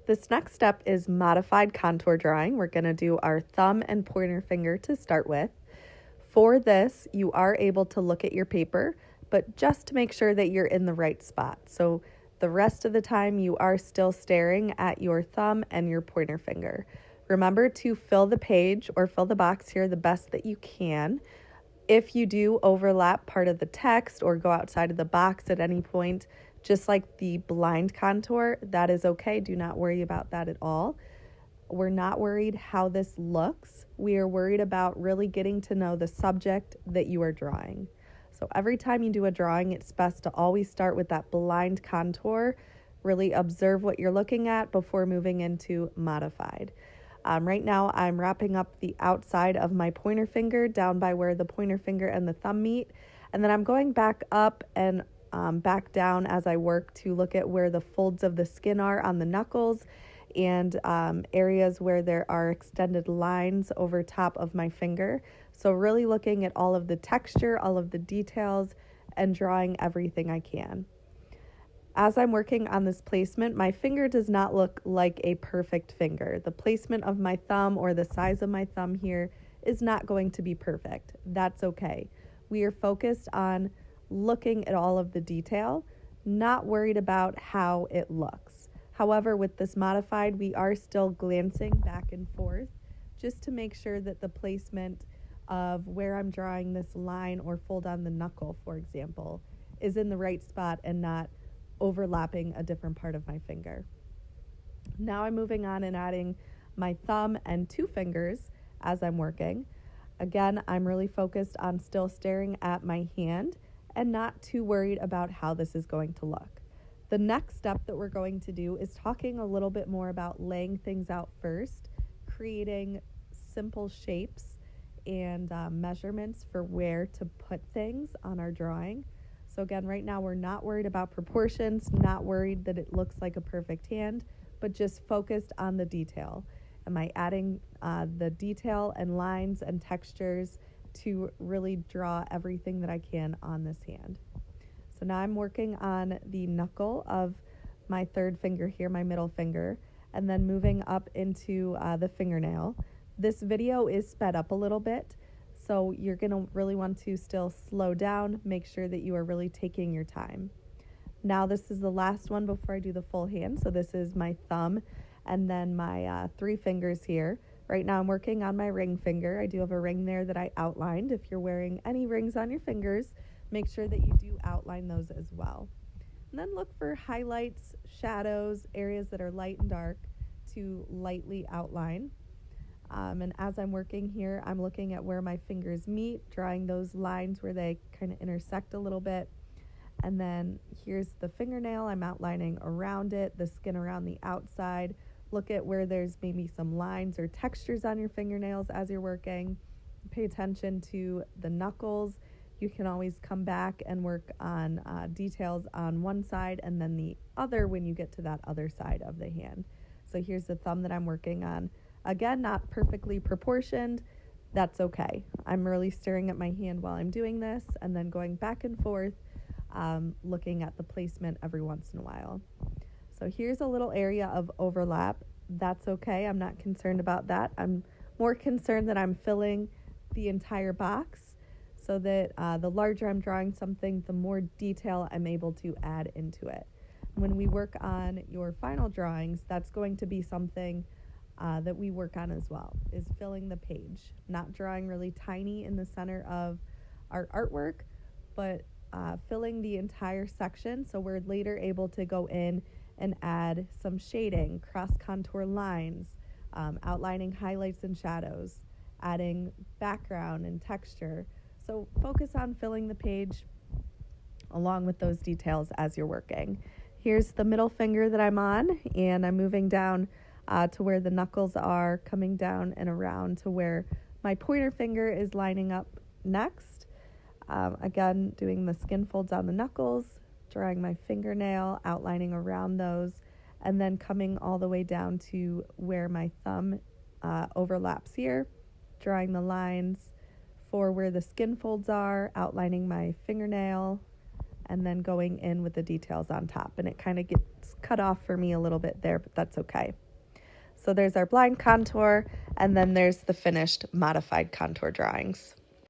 This next step is modified contour drawing. We're going to do our thumb and pointer finger to start with. For this, you are able to look at your paper, but just to make sure that you're in the right spot. So the rest of the time, you are still staring at your thumb and your pointer finger. Remember to fill the page or fill the box here the best that you can. If you do overlap part of the text or go outside of the box at any point, just like the blind contour, that is okay. Do not worry about that at all. We're not worried how this looks. We are worried about really getting to know the subject that you are drawing. So every time you do a drawing, it's best to always start with that blind contour. Really observe what you're looking at before moving into modified. Right now, I'm wrapping up the outside of my pointer finger down by where the pointer finger and the thumb meet. And then I'm going back up and back down as I work to look at where the folds of the skin are on the knuckles and areas where there are extended lines over top of my finger. So really looking at all of the texture, all of the details, and drawing everything I can. As I'm working on this placement, my finger does not look like a perfect finger. The placement of my thumb or the size of my thumb here is not going to be perfect. That's okay. We are focused on looking at all of the detail, not worried about how it looks. However, with this modified, we are still glancing back and forth just to make sure that the placement of where I'm drawing this line or fold on the knuckle, for example, is in the right spot and not overlapping a different part of my finger. Now I'm moving on and adding my thumb and two fingers as I'm working. Again, I'm really focused on still staring at my hand and not too worried about how this is going to look. The next step that we're going to do is talking a little bit more about laying things out first, creating simple shapes and measurements for where to put things on our drawing. So again, right now we're not worried about proportions, not worried that it looks like a perfect hand, but just focused on the detail. Am I adding the detail and lines and textures to really draw everything that I can on this hand? So now I'm working on the knuckle of my third finger here, my middle finger, and then moving up into the fingernail. This video is sped up a little bit, so you're going to really want to still slow down, make sure that you are really taking your time. Now this is the last one before I do the full hand. So this is my thumb and then my three fingers here. Right now I'm working on my ring finger. I do have a ring there that I outlined. If you're wearing any rings on your fingers, make sure that you do outline those as well. And then look for highlights, shadows, areas that are light and dark to lightly outline. And as I'm working here, I'm looking at where my fingers meet, drawing those lines where they kind of intersect a little bit. And then here's the fingernail. I'm outlining around it, the skin around the outside. Look at where there's maybe some lines or textures on your fingernails as you're working. Pay attention to the knuckles. You can always come back and work on details on one side and then the other when you get to that other side of the hand. So here's the thumb that I'm working on. Again, not perfectly proportioned. That's okay. I'm really staring at my hand while I'm doing this and then going back and forth, looking at the placement every once in a while. So here's a little area of overlap. That's okay. I'm not concerned about that. I'm more concerned that I'm filling the entire box so that the larger I'm drawing something, the more detail I'm able to add into it. When we work on your final drawings, that's going to be something that we work on as well, is filling the page, not drawing really tiny in the center of our artwork, but filling the entire section so we're later able to go in and add some shading, cross contour lines, outlining highlights and shadows, adding background and texture. So focus on filling the page along with those details as you're working. Here's the middle finger that I'm on, and I'm moving down to where the knuckles are, coming down and around to where my pointer finger is lining up next. Again, doing the skin folds on the knuckles, drawing my fingernail, outlining around those, and then coming all the way down to where my thumb overlaps here, drawing the lines for where the skin folds are, outlining my fingernail, and then going in with the details on top. And it kind of gets cut off for me a little bit there, but that's okay. So there's our blind contour, and then there's the finished modified contour drawings.